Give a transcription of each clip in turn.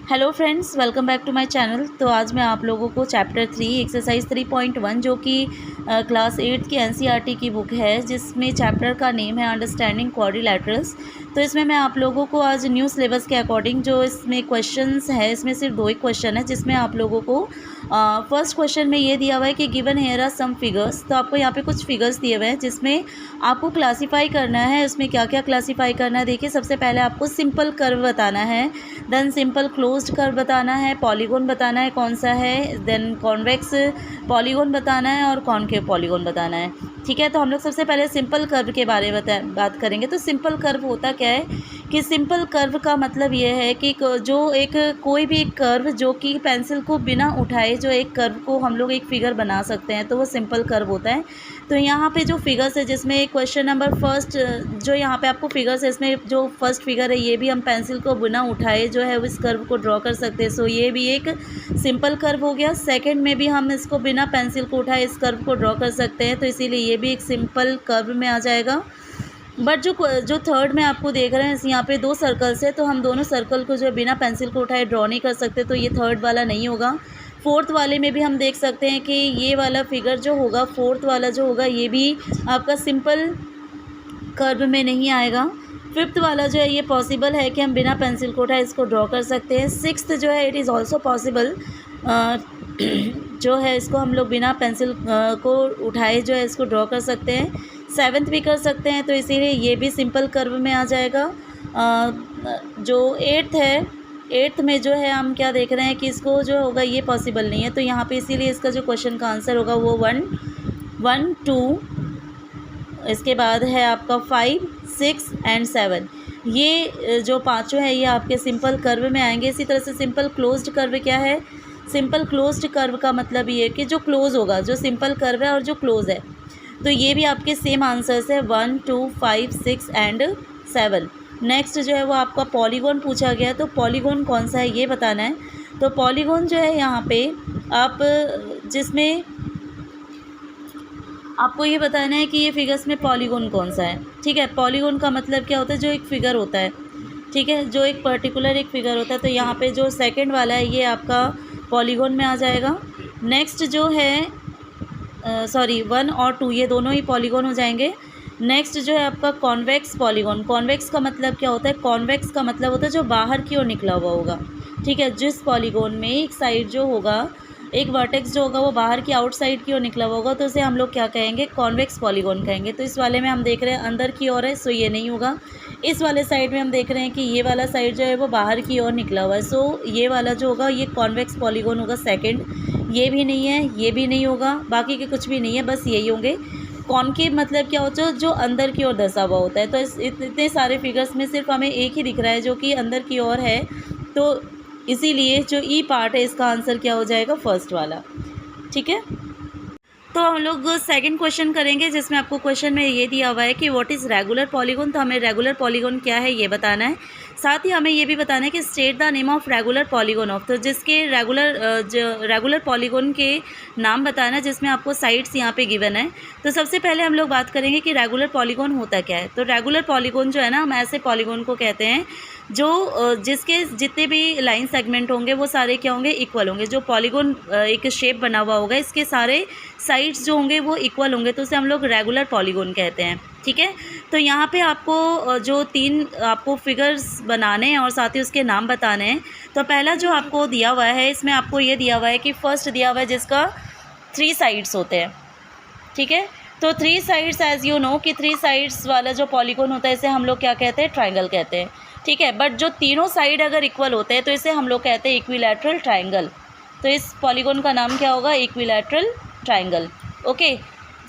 Hello friends, welcome back to my channel. तो आज मैं आप लोगों को चैप्टर 3 एक्सरसाइज 3.1 जो कि क्लास 8 की एनसीईआरटी की बुक है, जिसमें चैप्टर का नेम है अंडरस्टैंडिंग क्वाड्रिलैटरल्स। तो इसमें मैं आप लोगों को आज न्यू सिलेबस के अकॉर्डिंग जो इसमें क्वेश्चंस है, इसमें सिर्फ 2 ही क्वेश्चन है, जिसमें आप लोगों को फर्स्ट क्वेश्चन में ये दिया हुआ है कि given here are some figures. तो आपको यहाँ पे कुछ फिगर्स दिए हुए हैं जिसमें आपको क्लासीफाई करना है। उसमें क्या क्या क्लासीफाई करना है, देखिए सबसे पहले आपको सिंपल कर्व बताना है, देन सिंपल क्लोज्ड कर्व बताना है, पॉलीगॉन बताना है कौन सा है, देन कॉन्वेक्स पॉलीगॉन बताना है और कॉनकेव पॉलीगॉन बताना है। ठीक है, तो हम लोग सबसे पहले सिंपल कर्व के बारे में बात करेंगे। तो सिंपल कर्व होता क्या है कि सिंपल कर्व का मतलब ये है कि जो एक कोई भी एक कर्व जो कि पेंसिल को बिना उठाए जो एक कर्व को हम लोग एक फिगर बना सकते हैं, तो वो सिंपल कर्व होता है। तो यहाँ पे जो फिगर्स है, जिसमें क्वेश्चन नंबर फर्स्ट जो यहाँ पे आपको फिगर्स है, इसमें जो फर्स्ट फिगर है ये भी हम पेंसिल को बिना उठाए जो है इस कर्व को ड्रॉ कर सकते हैं। सो ये भी एक सिंपल कर्व हो गया। सेकंड में भी हम इसको बिना पेंसिल को उठाए इस कर्व को ड्रॉ कर सकते हैं, तो इसीलिए ये भी एक सिंपल कर्व में आ जाएगा। बट जो थर्ड में आपको देख रहे हैं, यहाँ पे 2 सर्कल्स है, तो हम दोनों सर्कल को जो है बिना पेंसिल को उठाए ड्रॉ नहीं कर सकते, तो ये थर्ड वाला नहीं होगा। फोर्थ वाले में भी हम देख सकते हैं कि ये वाला फिगर जो होगा, फोर्थ वाला जो होगा, ये भी आपका सिंपल कर्व में नहीं आएगा। फिफ्थ वाला जो है ये पॉसिबल है कि हम बिना पेंसिल को उठाए इसको ड्रॉ कर सकते हैं। सिक्स्थ जो है इट इज़ ऑल्सो पॉसिबल, जो है इसको हम लोग बिना पेंसिल को उठाए जो है इसको ड्रॉ कर सकते हैं। सेवन्थ भी कर सकते हैं, तो इसीलिए ये भी सिंपल कर्व में आ जाएगा। जो एट्थ है, एट्थ में जो है हम क्या देख रहे हैं कि इसको जो होगा ये पॉसिबल नहीं है, तो यहाँ पे इसीलिए इसका जो क्वेश्चन का आंसर होगा वो 1, 1, 2, इसके बाद है आपका 5, 6 एंड 7। ये जो पाँचों है ये आपके सिंपल कर्व में आएंगे। इसी तरह से सिंपल क्लोज्ड कर्व क्या है, सिंपल क्लोज्ड कर्व का मतलब ये है कि जो क्लोज होगा, जो सिंपल कर्व है और जो क्लोज है, तो ये भी आपके सेम आंसर्स है 1, 2, 5, 6 एंड 7। नेक्स्ट जो है वो आपका पॉलीगॉन पूछा गया है, तो पॉलीगॉन कौन सा है ये बताना है। तो पॉलीगॉन जो है यहाँ पे आप जिसमें आपको ये बताना है कि ये फिगर्स में पॉलीगॉन कौन सा है। ठीक है, पॉलीगॉन का मतलब क्या होता है, जो एक फिगर होता है, ठीक है, जो एक पर्टिकुलर एक फिगर होता है। तो यहाँ पे जो सेकंड वाला है ये आपका पॉलीगॉन में आ जाएगा। नेक्स्ट जो है 1 और 2 ये दोनों ही पॉलीगॉन हो जाएंगे। नेक्स्ट जो है आपका कॉन्वेक्स पॉलीगॉन। कॉन्वेक्स का मतलब क्या होता है, कॉन्वेक्स का मतलब होता है जो बाहर की ओर निकला हुआ होगा। ठीक है, जिस पॉलीगॉन में एक साइड जो होगा, एक वर्टेक्स जो होगा वो बाहर की आउटसाइड की ओर निकला हुआ होगा, तो उसे हम लोग क्या कहेंगे, कॉन्वेक्स पॉलीगॉन कहेंगे। तो इस वाले में हम देख रहे हैं अंदर की ओर है, सो ये नहीं होगा। इस वाले साइड में हम देख रहे हैं कि ये वाला साइड जो है वो बाहर की ओर निकला हुआ है, सो ये वाला जो होगा ये कॉन्वेक्स पॉलीगॉन होगा सेकंड। ये भी नहीं है, ये भी नहीं होगा, बाकी के कुछ भी नहीं है, बस यही होंगे। कॉनकेव मतलब क्या होता है, जो अंदर की ओर धंसा हुआ होता है। तो इतने सारे फिगर्स में सिर्फ हमें एक ही दिख रहा है जो कि अंदर की ओर है, तो इसीलिए जो ई पार्ट है इसका आंसर क्या हो जाएगा, फर्स्ट वाला। ठीक है, तो हम लोग सेकंड क्वेश्चन करेंगे, जिसमें आपको क्वेश्चन में ये दिया हुआ है कि व्हाट इज़ रेगुलर पॉलीगॉन। तो हमें रेगुलर पॉलीगॉन क्या है ये बताना है। साथ ही हमें ये भी बताना है कि state the name of regular polygon of. तो जिसके रेगुलर पॉलीगॉन के नाम बताना, जिसमें आपको साइड्स यहाँ पे गिवन है। तो सबसे पहले हम लोग बात करेंगे कि रेगुलर पॉलीगॉन होता क्या है। तो रेगुलर पॉलीगॉन जो है ना, हम ऐसे पॉलीगॉन को कहते हैं जो जिसके जितने भी लाइन सेगमेंट होंगे वो सारे क्या होंगे, इक्वल होंगे। जो पॉलीगॉन एक शेप बना हुआ होगा, इसके सारे साइड्स जो होंगे वो इक्वल होंगे, तो उसे हम लोग रेगुलर पॉलीगॉन कहते हैं। ठीक है, तो यहाँ पे आपको जो 3 आपको फिगर्स बनाने हैं और साथ ही उसके नाम बताने हैं। तो पहला जो आपको दिया हुआ है, इसमें आपको ये दिया हुआ है कि फर्स्ट दिया हुआ है जिसका 3 साइड्स होते हैं। ठीक है, तो 3 साइड्स एज यू नो कि 3 साइड्स वाला जो पॉलीगॉन होता है इसे हम लोग क्या कहते हैं, ट्राइंगल कहते हैं। ठीक है, बट जो तीनों साइड अगर इक्वल होते हैं तो इसे हम लोग कहते हैं इक्विलैटरल ट्राइंगल। तो इस पॉलीगॉन का नाम क्या होगा, इक्विलैटरल ट्राइंगल। ओके,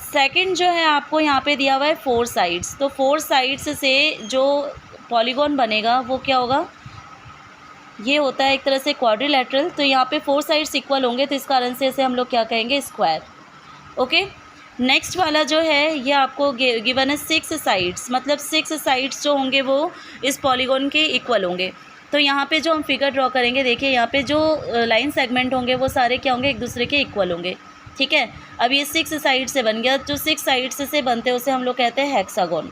सेकंड जो है आपको यहाँ पे दिया हुआ है 4 साइड्स। तो 4 साइड्स से जो पॉलीगॉन बनेगा वो क्या होगा, ये होता है एक तरह से क्वाड्रिलैटरल। तो यहाँ पे 4 साइड्स इक्वल होंगे, तो इस कारण से इसे हम लोग क्या कहेंगे, स्क्वायर। ओके, नेक्स्ट वाला जो है ये आपको गिवन है 6 साइड्स, मतलब 6 साइड्स जो होंगे वो इस पॉलीगॉन के इक्वल होंगे। तो यहाँ पे जो हम फिगर ड्रॉ करेंगे, देखिए यहाँ पे जो लाइन सेगमेंट होंगे वो सारे क्या होंगे, एक दूसरे के इक्वल होंगे। ठीक है, अब ये 6 साइड से बन गया, जो 6 साइड्स से बनते हैं उसे हम लोग कहते हैं हेक्सागोन।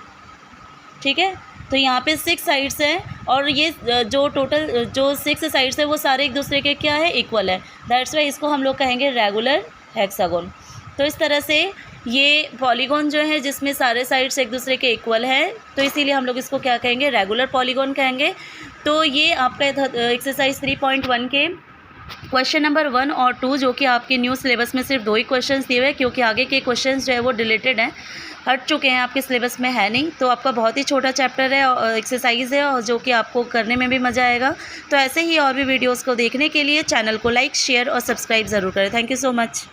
ठीक है, तो यहाँ पे 6 साइड्स हैं और ये जो टोटल जो 6 साइड्स है वो सारे एक दूसरे के क्या है, इक्वल है। दैट्स वाई इसको हम लोग कहेंगे रेगुलर हेक्सागोन। तो इस तरह से ये पॉलीगॉन जो है जिसमें सारे साइड्स एक दूसरे के इक्वल है, तो इसीलिए हम लोग इसको क्या कहेंगे, रेगुलर पॉलीगॉन कहेंगे। तो ये आपका एक्सरसाइज 3.1 के क्वेश्चन नंबर 1 और 2 जो कि आपके न्यू सिलेबस में सिर्फ 2 ही क्वेश्चंस दिए हुए हैं, क्योंकि आगे के क्वेश्चंस जो है वो डिलीटेड हैं, हट चुके हैं, आपके सिलेबस में है नहीं। तो आपका बहुत ही छोटा चैप्टर है और एक्सरसाइज है, और जो कि आपको करने में भी मज़ा आएगा। तो ऐसे ही और भी वीडियोज़ को देखने के लिए चैनल को लाइक, शेयर और सब्सक्राइब ज़रूर करें। Thank you so much.